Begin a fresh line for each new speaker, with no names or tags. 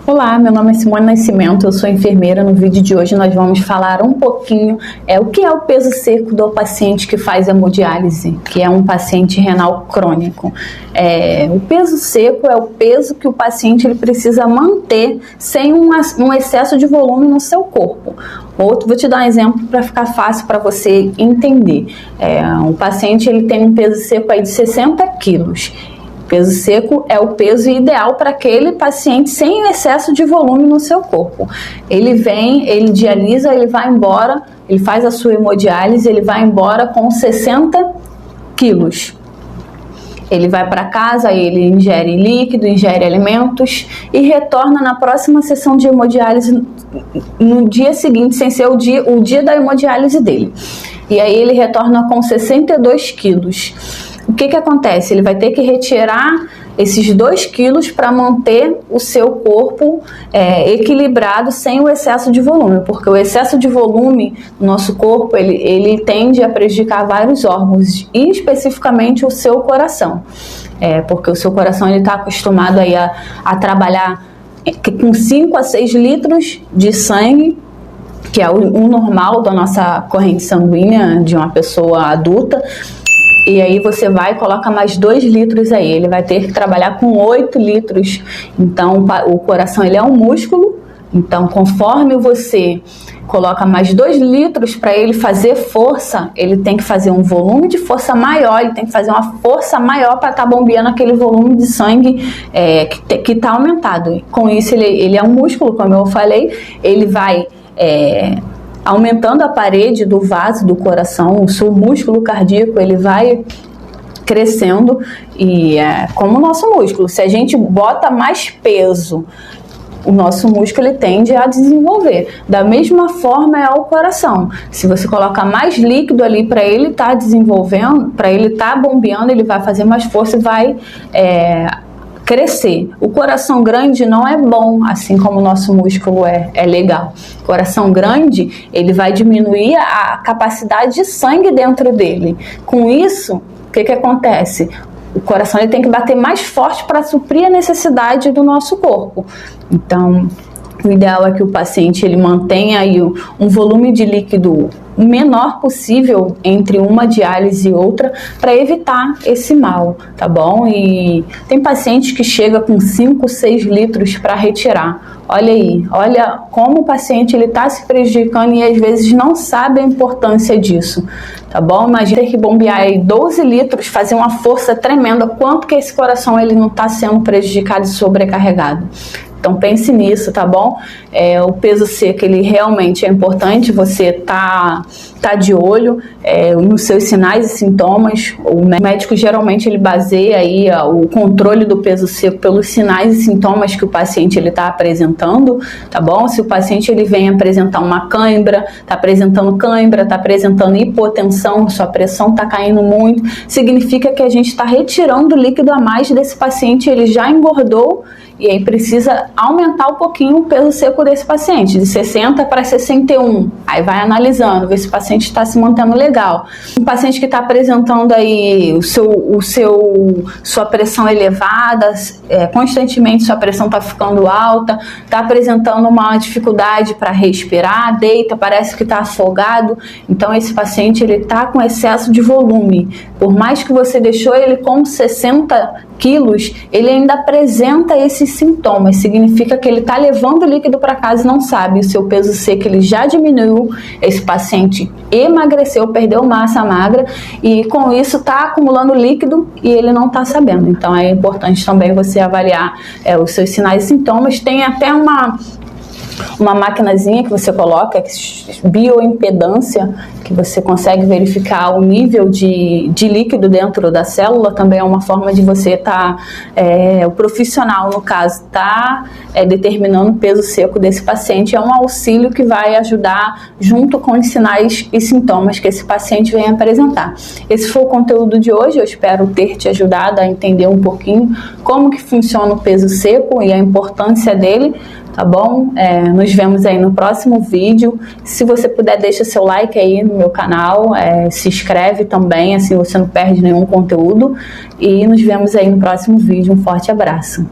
Olá, meu nome é Simone Nascimento, eu sou enfermeira. No vídeo de hoje nós vamos falar um pouquinho o que é o peso seco do paciente que faz hemodiálise, que é um paciente renal crônico. O peso seco é o peso que o paciente ele precisa manter sem um excesso de volume no seu corpo. Vou te dar um exemplo para ficar fácil para você entender. O paciente ele tem um peso seco aí de 60 quilos. Peso seco é o peso ideal para aquele paciente sem excesso de volume no seu corpo. Ele vem, ele dialisa, ele vai embora, ele faz a sua hemodiálise, ele vai embora com 60 quilos. Ele vai para casa, ele ingere líquido, ingere alimentos e retorna na próxima sessão de hemodiálise no dia seguinte, sem ser o dia da hemodiálise dele. E aí ele retorna com 62 quilos. O que acontece? Ele vai ter que retirar esses 2 quilos para manter o seu corpo equilibrado sem o excesso de volume, porque o excesso de volume no nosso corpo ele tende a prejudicar vários órgãos, e especificamente o seu coração, porque o seu coração está acostumado aí a trabalhar com 5 a 6 litros de sangue, que é o normal da nossa corrente sanguínea de uma pessoa adulta. E aí você vai e coloca mais 2 litros aí, ele vai ter que trabalhar com 8 litros. Então o coração ele é um músculo, então conforme você coloca mais 2 litros para ele fazer força, ele tem que fazer um volume de força maior, ele tem que fazer uma força maior para estar bombeando aquele volume de sangue que está aumentado. Com isso ele é um músculo, como eu falei, ele vai aumentando a parede do vaso do coração, o seu músculo cardíaco ele vai crescendo, e como o nosso músculo, se a gente bota mais peso, o nosso músculo ele tende a desenvolver. Da mesma forma é o coração. Se você colocar mais líquido ali para ele estar desenvolvendo, para ele estar bombeando, ele vai fazer mais força e vai crescer. O coração grande não é bom, assim como o nosso músculo é legal. O coração grande, ele vai diminuir a capacidade de sangue dentro dele. Com isso, o que acontece? O coração ele tem que bater mais forte para suprir a necessidade do nosso corpo. Então, o ideal é que o paciente ele mantenha aí um volume de líquido o menor possível entre uma diálise e outra para evitar esse mal, tá bom? E tem paciente que chega com 5, 6 litros para retirar. Olha aí, olha como o paciente ele está se prejudicando e às vezes não sabe a importância disso, tá bom? Imagina ter que bombear aí 12 litros, fazer uma força tremenda, quanto que esse coração ele não está sendo prejudicado e sobrecarregado. Então pense nisso, tá bom? O peso seco ele realmente é importante, você tá de olho nos seus sinais e sintomas. O médico geralmente ele baseia aí o controle do peso seco pelos sinais e sintomas que o paciente ele está apresentando, tá bom? Se o paciente ele vem apresentar uma cãibra, está apresentando hipotensão, sua pressão está caindo muito, significa que a gente está retirando líquido a mais desse paciente, ele já engordou, e aí precisa aumentar um pouquinho o peso seco desse paciente, de 60 para 61. Aí vai analisando, ver se o paciente está se mantendo legal. Um paciente que está apresentando aí sua pressão elevada, constantemente sua pressão está ficando alta, está apresentando uma dificuldade para respirar, deita, parece que está afogado. Então esse paciente ele está com excesso de volume. Por mais que você deixou ele com 60 quilos, ele ainda apresenta esses sintomas, significa que ele está levando líquido para casa e não sabe. O seu peso seco ele já diminuiu, esse paciente emagreceu, perdeu massa magra e com isso está acumulando líquido e ele não está sabendo. Então é importante também você avaliar os seus sinais e sintomas. Tem até uma maquinazinha que você coloca, bioimpedância, que você consegue verificar o nível de líquido dentro da célula. Também é uma forma de você o profissional, no caso, determinando o peso seco desse paciente. É um auxílio que vai ajudar junto com os sinais e sintomas que esse paciente vem apresentar. Esse foi o conteúdo de hoje, eu espero ter te ajudado a entender um pouquinho como que funciona o peso seco e a importância dele, tá bom? Nos vemos aí no próximo vídeo. Se você puder, deixa seu like aí no meu canal, se inscreve também, assim você não perde nenhum conteúdo. E nos vemos aí no próximo vídeo. Um forte abraço.